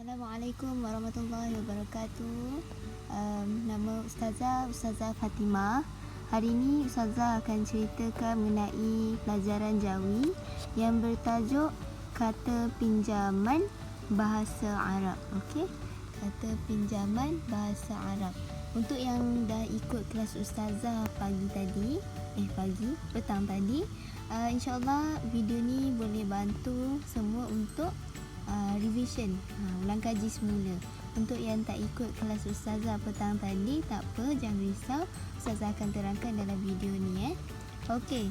Assalamualaikum warahmatullahi wabarakatuh. Nama Ustazah Fatimah. Hari ini Ustazah akan ceritakan mengenai pelajaran Jawi yang bertajuk kata pinjaman bahasa Arab. Okey, kata pinjaman bahasa Arab. Untuk yang dah ikut kelas Ustazah petang tadi, insyaAllah video ni boleh bantu semua untuk revision, ulang kaji semula. Untuk yang tak ikut kelas Ustazah petang tadi, tak apa, jangan risau, Ustazah akan terangkan dalam video ni. Okey,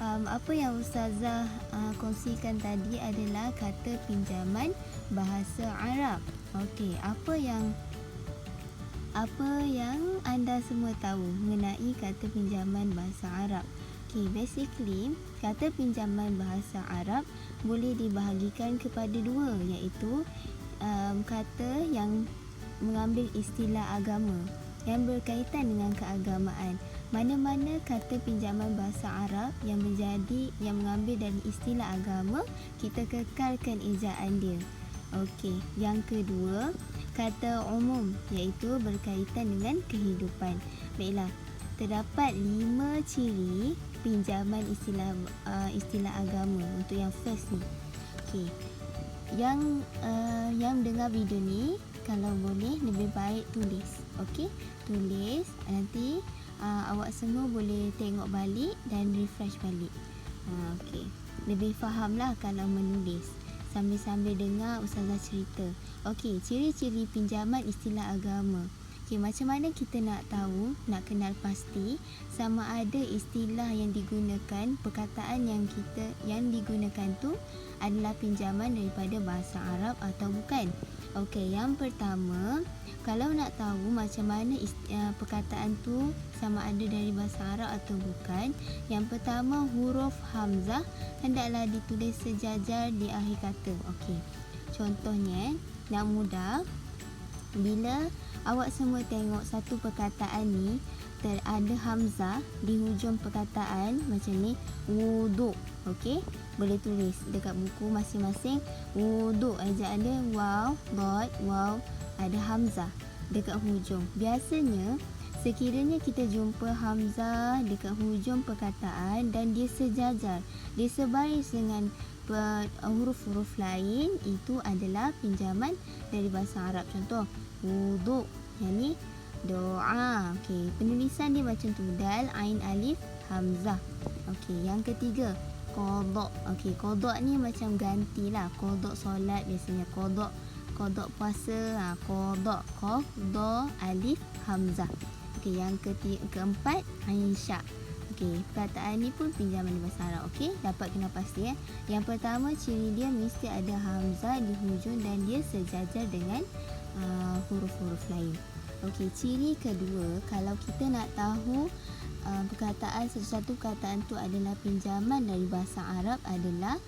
apa yang Ustazah kongsikan tadi adalah kata pinjaman bahasa Arab. Okey, apa yang anda semua tahu mengenai kata pinjaman bahasa Arab? Okay, basically, kata pinjaman bahasa Arab boleh dibahagikan kepada dua, iaitu kata yang mengambil istilah agama yang berkaitan dengan keagamaan. Mana-mana kata pinjaman bahasa Arab yang mengambil dari istilah agama, kita kekalkan ejaan dia. Okey, yang kedua, kata umum, iaitu berkaitan dengan kehidupan. Baiklah, terdapat 5 ciri pinjaman istilah agama untuk yang first ni. Okey. Yang dengar video ni, kalau boleh lebih baik tulis. Okey, tulis, nanti awak semua boleh tengok balik dan refresh balik. Okey, lebih fahamlah kalau menulis sambil-sambil dengar Ustazah cerita. Okey, ciri-ciri pinjaman istilah agama. Okay, macam mana kita nak tahu, nak kenal pasti sama ada istilah yang digunakan, perkataan yang digunakan tu adalah pinjaman daripada bahasa Arab atau bukan? Okey, yang pertama, kalau nak tahu macam mana perkataan tu sama ada dari bahasa Arab atau bukan, yang pertama, huruf hamzah hendaklah ditulis sejajar di akhir kata. Okey, contohnya, nak mudah, bila awak semua tengok satu perkataan ni ada hamzah di hujung perkataan macam ni, wuduk. Okey, boleh tulis dekat buku masing-masing, wuduk, ejaan dia waw, dot, waw, ada hamzah dekat hujung. Biasanya sekiranya kita jumpa hamzah dekat hujung perkataan dan dia sejajar, dia sebaris dengan huruf-huruf lain, itu adalah pinjaman dari bahasa Arab. Contoh, wuduk, yang ni doa. Okey, penulisan dia macam tu, dal, ain, alif, hamzah. Okey, yang ketiga, qada. Okey, qada ni macam gantilah, qada solat biasanya, qada puasa, qada, qaf, da, alif, hamzah. Okey, yang keempat, ain sya. Okey, perkataan ni pun pinjaman bahasa Arab. Okey, dapat kena pasti. Yang pertama, ciri dia mesti ada hamzah di hujung dan dia sejajar dengan huruf-huruf lain. Okey, ciri kedua, kalau kita nak tahu satu perkataan tu adalah pinjaman dari bahasa Arab, adalah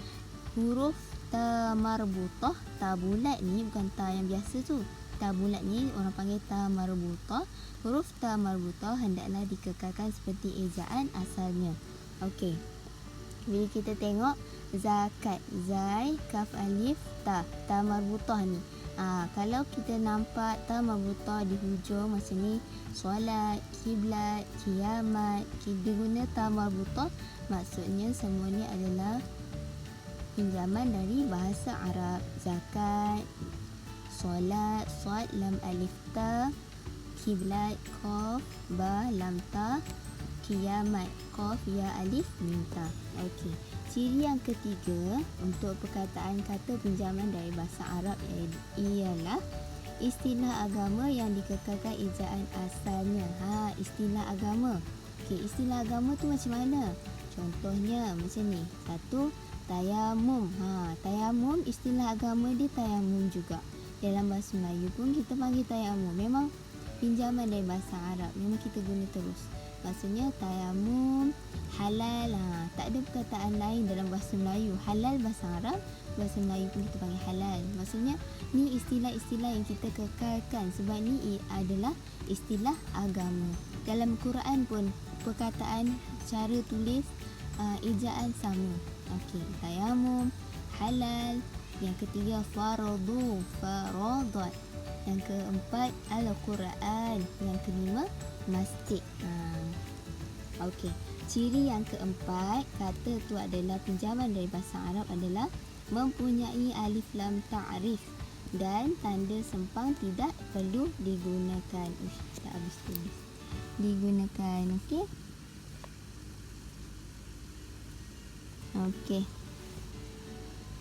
huruf ta marbutah. Ta bulat ni bukan ta yang biasa tu. Ta bulat ni orang panggil ta marbutah. Huruf ta marbutah hendaklah dikekalkan seperti ejaan asalnya. Okey, bila kita tengok zakat, zai, kaf, alif, ta marbutah ni, kalau kita nampak ta marbutah di hujung macam ni, solat, kiblat, kiamat, kita guna ta marbutah, maksudnya semua ni adalah pinjaman dari bahasa Arab. Zakat, solat, sad, lam, alif, ta, kiblat, qaf, ba, lam, ta, kiamat, qaf, ya, alif, mim, ta. Okey, ciri yang ketiga untuk perkataan kata pinjaman dari bahasa Arab ialah istilah agama yang dikekalkan ejaan asalnya. Istilah agama. Okey, istilah agama tu macam mana? Contohnya macam ni. Satu, tayamum. Tayamum, istilah agama dia tayamum juga. Dalam bahasa Melayu pun kita panggil tayamum. Memang pinjaman dari bahasa Arab, memang kita guna terus. Maksudnya tayamum, halal, tak ada perkataan lain dalam bahasa Melayu. Halal bahasa Arab, bahasa Melayu pun kita panggil halal. Maksudnya ni istilah-istilah yang kita kekalkan sebab ni adalah istilah agama. Dalam Quran pun perkataan, cara tulis, ejaan sama. Okey, tayamum, halal. Yang ketiga, faradu, Dhad. Yang keempat Al-Quran. Yang kelima masjid. Okey. Ciri yang keempat, kata tu adalah pinjaman dari bahasa Arab adalah mempunyai alif lam ta'rif dan tanda sempang tidak perlu digunakan. Tak habis tulis. Digunakan, okey? Okey.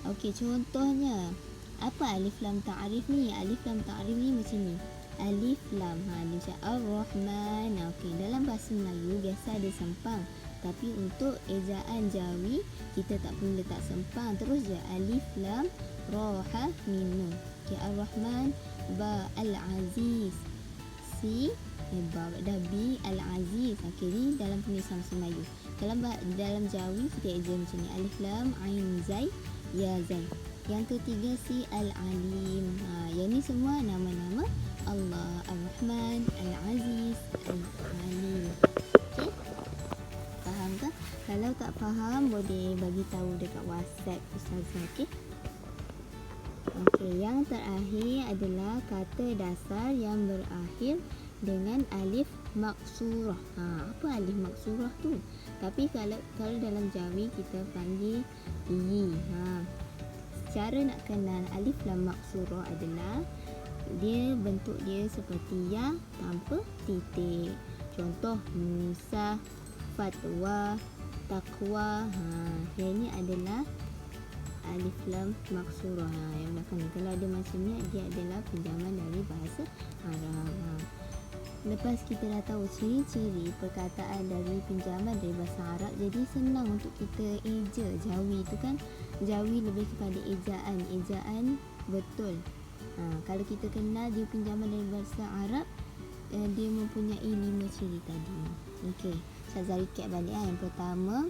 Okey, contohnya apa alif lam ta'rif ni? Alif lam ta'rif ni macam ni. Alif lam, ni macam Ar-Rahman. Okey, dalam bahasa Melayu biasa ada sempang. Tapi untuk ejaan Jawi kita tak perlu letak sempang. Terus je alif lam ra ha mim nun. Okey, Ar-Rahman, ba Al-Aziz, si ba dah bi Al-Aziz. Okey, ni dalam penulisan bahasa Melayu. Dalam Jawi kita eja macam ni. Alif lam ain zai ya zai. Yang ketiga si Al-Alim. Yang ni semua nama-nama Allah. Ar-Rahman, Al-Aziz, Al-Alim. Okey? Faham ke? Kalau tak faham boleh bagi tahu dekat WhatsApp Ustazah, okey? Okey, yang terakhir adalah kata dasar yang berakhir dengan alif maksurah. Apa alif maksurah tu? Tapi kalau dalam Jawi kita panggil yi. Cara nak kenal alif lam maksurah adalah dia bentuk dia seperti ya tanpa titik. Contoh Musa, fatwa, takwa. Yang ni adalah alif lam maksurah. Yang belakang ni kalau ada macam ni dia adalah pinjaman dari bahasa Arab. Lepas kita dah tahu ciri-ciri perkataan dari pinjaman dari bahasa Arab, jadi senang untuk kita eja Jawi tu kan. Jawi lebih kepada ejaan betul. Kalau kita kenal dia pinjaman dari bahasa Arab, dia mempunyai 5 ciri tadi. Okey, saya recap balik. Yang pertama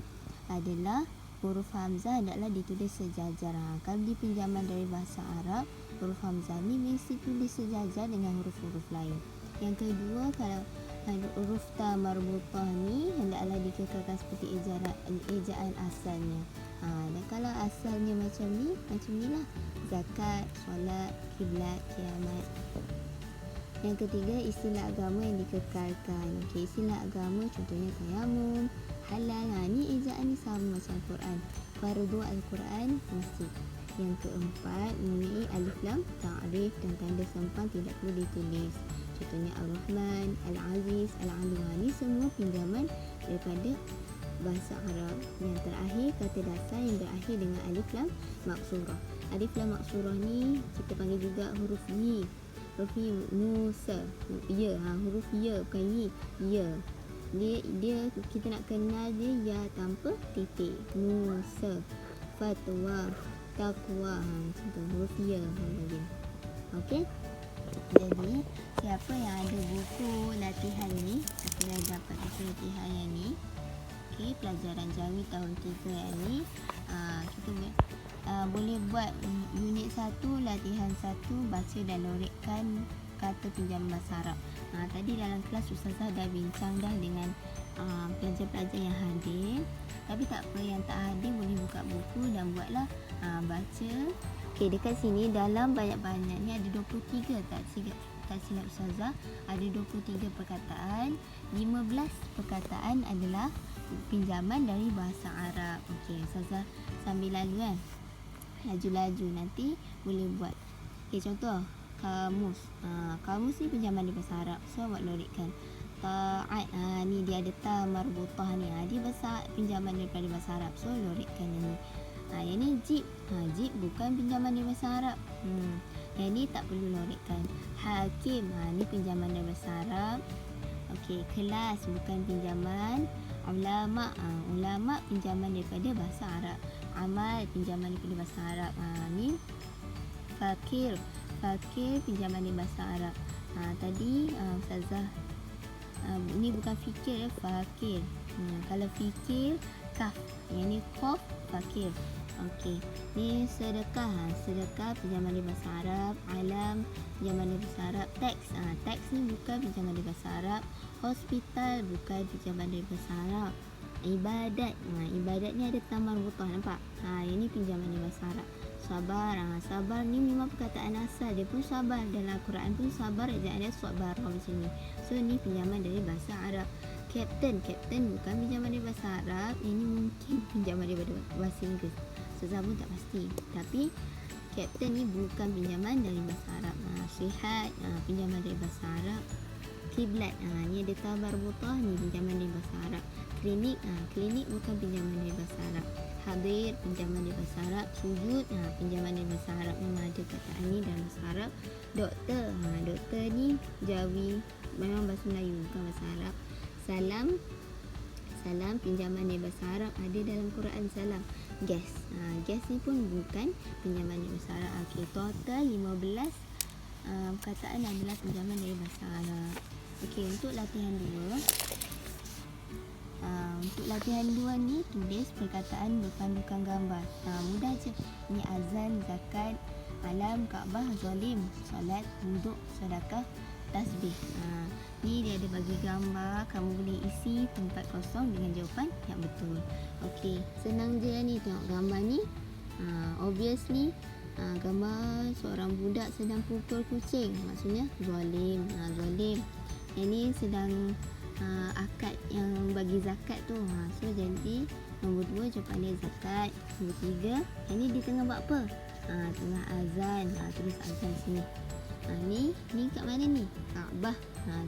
adalah huruf hamzah hendaklah ditulis sejajar. Kalau dia pinjaman dari bahasa Arab, huruf hamzah ni mesti tulis sejajar dengan huruf-huruf lain. Yang kedua, kalau huruf ta marbutah ni hendaklah dikekalkan seperti ejaan asalnya. Dan kalau asalnya macam ni lah. Zakat, solat, kiblat, kiamat. Yang ketiga, istilah agama yang dikekalkan. Okey, istilah agama contohnya tayamum, halal. Ni ejaan ni sama macam Al-Quran. Fardu Al-Quran, masjid. Yang keempat, mempunyai alif lam ta'rif dan tanda sempang tidak perlu ditulis. Contohnya Ar-Rahman, Al-Aziz, Al-Alim. Ni semua pinjaman daripada bahasa Arab. Yang terakhir, kata dasar yang berakhir dengan alif lam maksurah. Alif lam maksurah ni kita panggil juga huruf yi. Huruf yi, Musa, ya, huruf ya bukan yi, ya. Dia kita nak kenal dia ya tanpa titik. Musa, fatwa, takwa. Macam tu, huruf ya lagi. Okey. Jadi siapa yang ada buku latihan ni, kita dah dapat buku latihan yang ni. Okey, pelajaran Jawi tahun 3 yang ni, kita boleh buat unit 1, latihan 1, baca dan lorekkan kata pinjaman bahasa Arab. Tadi dalam kelas Ustazah dah bincang dah dengan pelajar-pelajar yang hadir. Tapi tak apa, yang tak hadir boleh buka buku dan buatlah baca. Okey, dekat sini dalam banyak-banyak ni ada 23 tak silap Ustazah, ada 23 perkataan. 15 perkataan adalah pinjaman dari bahasa Arab. Okey, Ustazah sambil lalu kan. Laju-laju nanti boleh buat. Okey, contoh kamus. Kamus ni pinjaman dari bahasa Arab. So buat lorekkan. Ta'at, ni dia ada ta marbutah ni. Dia bahasa pinjaman daripada bahasa Arab. So lorekkan yang ni. Yang ni jib. Jib bukan pinjaman dari bahasa Arab. Yang ni tak perlu lorekkan. Hakim, ni pinjaman dari bahasa Arab. Okey, kelas bukan pinjaman. Ulama, ulama pinjaman daripada bahasa Arab. Amal pinjaman daripada bahasa Arab. Ni fakir, fakir pinjaman dari bahasa Arab. Tadi Ustazah ini bukan fikir, fakir. Kalau fikir kaf, yang ni qaf, fakir. Okey, ni sedekah. Sedekah pinjaman dari bahasa Arab. Alam pinjaman dari bahasa Arab. Teks, teks ni bukan pinjaman dari bahasa Arab. Hospital bukan pinjaman dari bahasa Arab. Ibadat, ibadat ni ada ta marbutah, nampak? Yang ni pinjaman dari bahasa Arab. sabar. Sabar ni memang perkataan asal, dia pun sabar. Dalam Al-Quran pun sabar ejaan dia sabar di sini. So ni pinjaman dari bahasa Arab. Captain bukan pinjaman dari bahasa Arab, ini mungkin pinjaman daripada bahasa Inggeris. Ustazah pun tak pasti. Tapi captain ni bukan pinjaman dari bahasa Arab. Sihat pinjaman dari bahasa Arab. Kiblat ni ada tabar butah, ni pinjaman dari bahasa Arab. Klinik bukan pinjaman dari bahasa Arab. Hadir pinjaman dari bahasa Arab. Sujud pinjaman dari bahasa Arab. Memang ada kataan ni dalam bahasa Arab. Doktor doktor ni Jawi, memang bahasa Melayu bukan bahasa Arab. Salam pinjaman dari bahasa Arab, ada dalam Quran salam. Gas ni pun bukan pinjaman dari bahasa Arab. Okey, total 15 perkataan adalah pinjaman dari bahasa Arab. Okey, untuk latihan 2 ni tulis perkataan berpandukan gambar. Mudah je. Ni azan, zakat, alam, Kaabah, zalim, solat, wuduk, sedekah, tasbih. Ni dia ada bagi gambar, kamu boleh isi tempat kosong dengan jawapan yang betul. Okey, senang je ni, tengok gambar ni. Obviously gambar seorang budak sedang pukul kucing, maksudnya zalim. Zalim. Yang ni sedang akad yang bagi zakat tu. So jadi nombor 2 jawapan dia zakat. Nombor 3, yang ni dia tengah buat apa? Tengah azan. Tulis azan sini. Ni kat mana ni? Kaabah.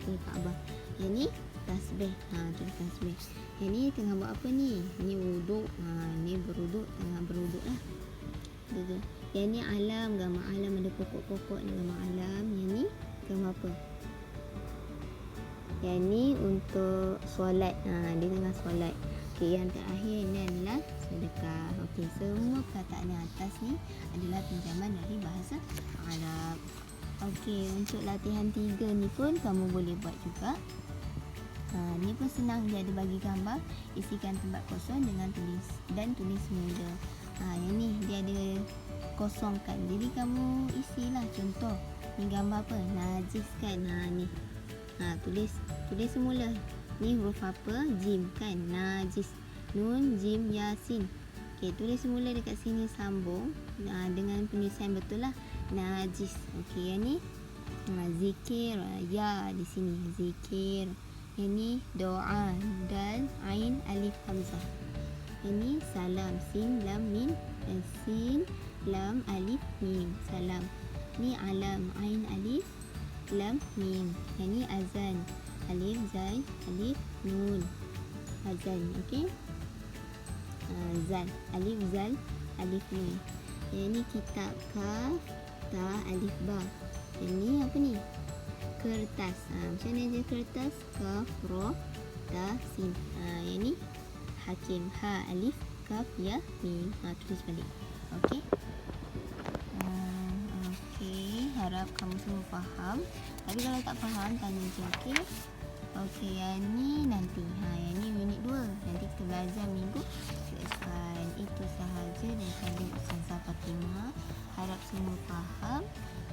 Tulis Kaabah. Yang ni tasbih. Tulis tasbih. Yang ni tengah buat apa ni? Ni wuduk. Ni berwuduk, tengah berwuduk lah. Betul. Yang ni alam, gambar alam, ada pokok-pokok ni gambar alam. Yang ni gambar apa? Yang ni untuk solat. Dia tengah solat. Okey, yang terakhir ni adalah sedekah. Okey, semua perkataan yang atas ni adalah pinjaman dari bahasa Arab. Okey, untuk latihan 3 ni pun kamu boleh buat juga. Ni pun senang, dia ada bagi gambar, isikan tempat kosong dengan tulis mula. Yang ni dia ada kosongkan, jadi kamu isilah. Contoh, ni gambar apa? Najis kan. Ni tulis semula. Ni huruf apa? Jim kan. Najis. Nun, jim, yasin. Okey, tulis semula dekat sini, sambung dengan penulisan betul lah. Najis. Okey, yang ni zikir, ya di sini zikir. Yang ni doa, dal, ain, alif, hamzah. Yang ni salam, sin, lam, mim, sin, lam, alif, mim, salam. Ni alam, ain, alif, lam, mim. Yang ni azan, alif, zai, alif, nun, azan. Okey, zal, alif, zal, alif, nun. Yang ni kitab, kaf, ta, alif, ba. Yang ni apa ni? Kertas. Macam mana je kertas? Kaf, ro, ta, sin. Yang ni hakim, ha, alif, kaf, ya, mim. Tulis balik. Okey. Okey, harap kamu semua faham. Tapi kalau tak faham, tanya je. Okey. Okey, yang ni nanti. Yang ni minit 2. Nanti kita belajar minggu depan. Itu sahaja daripada Ustazah Fatimah. Harap semua faham.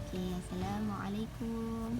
Okey, Assalamualaikum.